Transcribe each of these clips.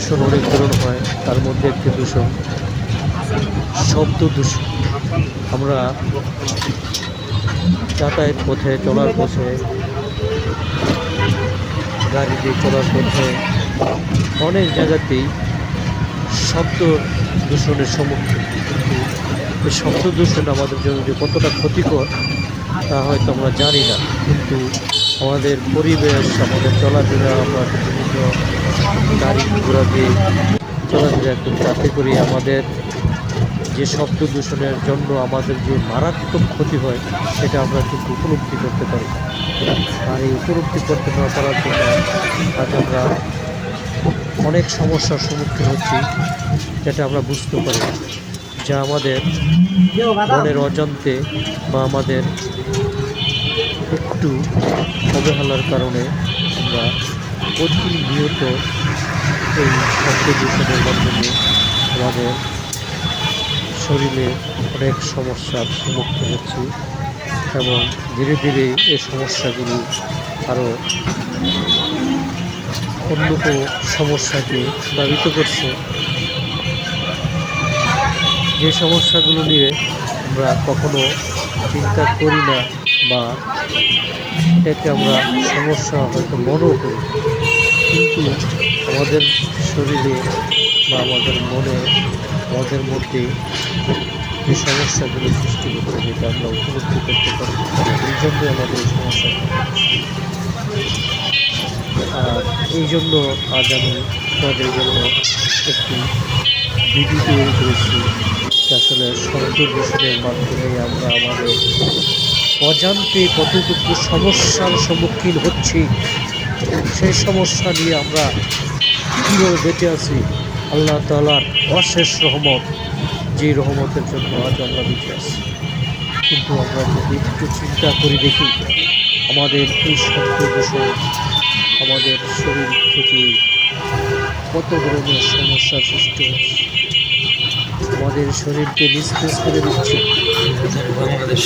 দূষণ অনেক ধরনের হয়, তার মধ্যে একটি দূষণ শব্দ দূষণ। আমরা যাতায়াত পথে চলার পথে, গাড়ি দিয়ে চলার পথে অনেক জায়গাতেই শব্দ দূষণের সম্মুখীন, কিন্তু এই শব্দ দূষণ আমাদের জন্য যে কতটা ক্ষতিকর তা হয়তো আমরা জানি না। কিন্তু আমাদের পরিবেশ, আমাদের চলাফেরা, আমরা বিভিন্ন গাড়ি ঘোড়া দিয়ে চলাফেরা করি, তাতে করে আমাদের যে শব্দ দূষণের জন্য আমাদের যে মারাত্মক ক্ষতি হয় সেটা আমরা কিন্তু উপলব্ধি করতে পারি। আর এই উপলব্ধি করতে না পারার জন্য আজ আমরা অনেক সমস্যার সম্মুখীন হচ্ছি, যেটা আমরা বুঝতে পারি না, যা আমাদের মনের অজান্তে বা আমাদের একটু অবহেলার কারণে আমরা প্রতিনিয়ত এই শব্দ দূষণের মাধ্যমে আমাদের শরীরে অনেক সমস্যার সম্মুখীন হচ্ছি, এবং ধীরে ধীরে এই সমস্যাগুলি আরও উন্নত সমস্যাকে প্লাবিত করছে। যে সমস্যাগুলো নিয়ে আমরা কখনো চিন্তা করি না, বা এটাকে আমরা সমস্যা হয়তো মনেও করি, কিন্তু আমাদের শরীরে বা আমাদের মনে, আমাদের মধ্যে যে সমস্যাগুলো সৃষ্টি করতে, যেটা আমরা উপলব্ধি করতে পারি, এই জন্য আমাদের এই সমস্যা। আর এই জন্য আজ আমি তোমাদের জন্য একটি ভিডিও তৈরি করেছি, আসলে শব্দ দূষণের মাধ্যমে আমরা আমাদের অজান্তে কতটুকু সমস্যার সম্মুখীন হচ্ছি, সেই সমস্যা নিয়ে আমরা কীভাবে বেঁচে আছি। আল্লাহ তাআলার অশেষ রহমত, যে রহমতের জন্য আজ আমরা বেঁচে আছি। কিন্তু আমরা যদি একটু চিন্তা করে দেখি, আমাদের এই শব্দ দূষণ আমাদের শরীর থেকে কত ধরনের সমস্যার সৃষ্টি হচ্ছে, আমাদের শরীরকে নিস্তেজ করে দিচ্ছে। আমাদের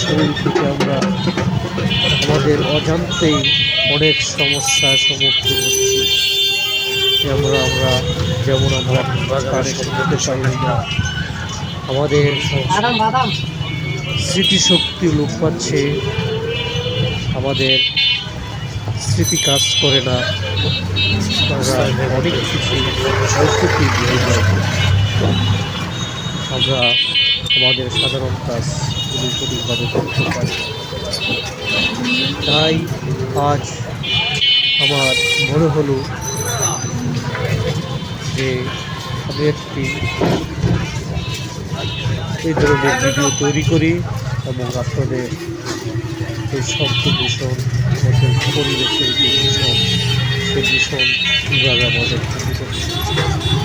শরীর থেকে আমরা আমাদের অজান্তেই অনেক সমস্যার সম্মুখীন হচ্ছি। যেমন আমরা কানে শুনতে পারি না, আমাদের স্মৃতিশক্তি লোপ পাচ্ছে, আমাদের স্মৃতি কাজ করে না, আমরা অনেক কিছু অল্পতেই ভুলে যাই। আমরা আমাদের সাধারণ কাজগুলি সঠিকভাবে করতে পারি। তাই আজ আমার মনে হলো যে আমি একটি এই ধরনের ভিডিও তৈরি করি, এবং আপনাদের এই শব্দ দূষণ, আমাদের পরিবেশের যে দূষণ, সেই দূষণ কীভাবে আমাদের ক্ষতি করছে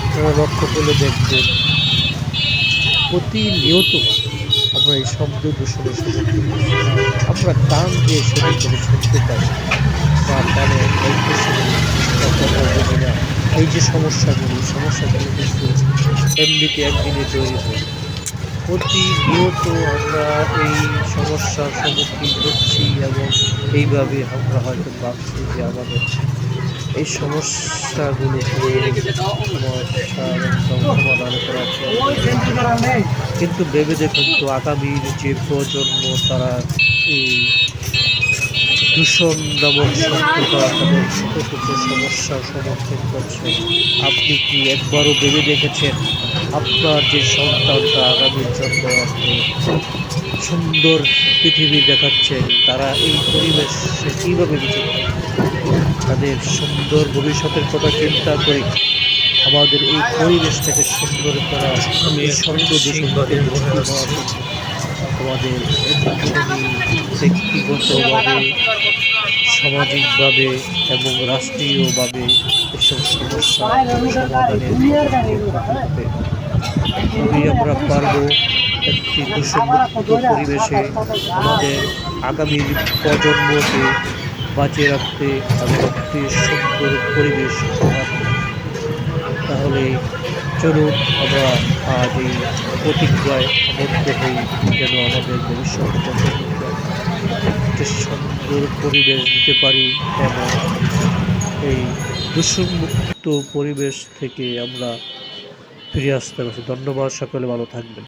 আপনারা লক্ষ্য করলে দেখবেন, প্রতিনিয়ত আমরা এই শব্দ দূষণের সম্মুখীন হচ্ছি। আমরা কান দিয়ে শরীর করে শুনতে পাই, বা কানে বুঝি না। এই যে সমস্যাগুলো কিন্তু এমনিতে একদিনে তৈরি হয়। প্রতিনিয়ত আমরা এই সমস্যার সম্মুখীন হচ্ছি, এবং এইভাবে আমরা হয়তো ভাবছি যে আমাদের এই সমস্যাগুলোকে সমাধান করা, কিন্তু ভেবে দেখুন তো আগামীর যে প্রজন্ম, তারা এই দূষণ নামক শব্দটা তাদের কতটুকু সমস্যার সম্মুখীন করছে। আপনি কি একবারও ভেবে দেখেছেন আপনার যে সন্তানটা আগামীর জন্য আপনি সুন্দর পৃথিবী দেখাচ্ছেন, তারা এই পরিবেশে কীভাবে বেঁচে থাকবে? তাদের সুন্দর ভবিষ্যতের কথা চিন্তা করে আমাদের এই পরিবেশটাকে সুন্দর করা, এই শব্দ দূষণ আমাদের ব্যক্তিগতভাবে, সামাজিকভাবে এবং রাষ্ট্রীয়ভাবে এসব সমস্যা সমাধানের আমরা পারবো একটি দূষণমুক্ত পরিবেশে আমাদের আগামী প্রজন্মকে বাঁচিয়ে রাখতে এবং একটি সুন্দর পরিবেশ। তাহলে চলুন আমরা আজ এই প্রতিজ্ঞায় আবদ্ধ হই, যেন আমাদের ভবিষ্যৎ প্রজন্মকে একটি সুন্দর পরিবেশ দিতে পারি, এবং এই দূষণমুক্ত পরিবেশ থেকে আমরা ফিরে আসতে পারছি। ধন্যবাদ, সকলে ভালো থাকবেন।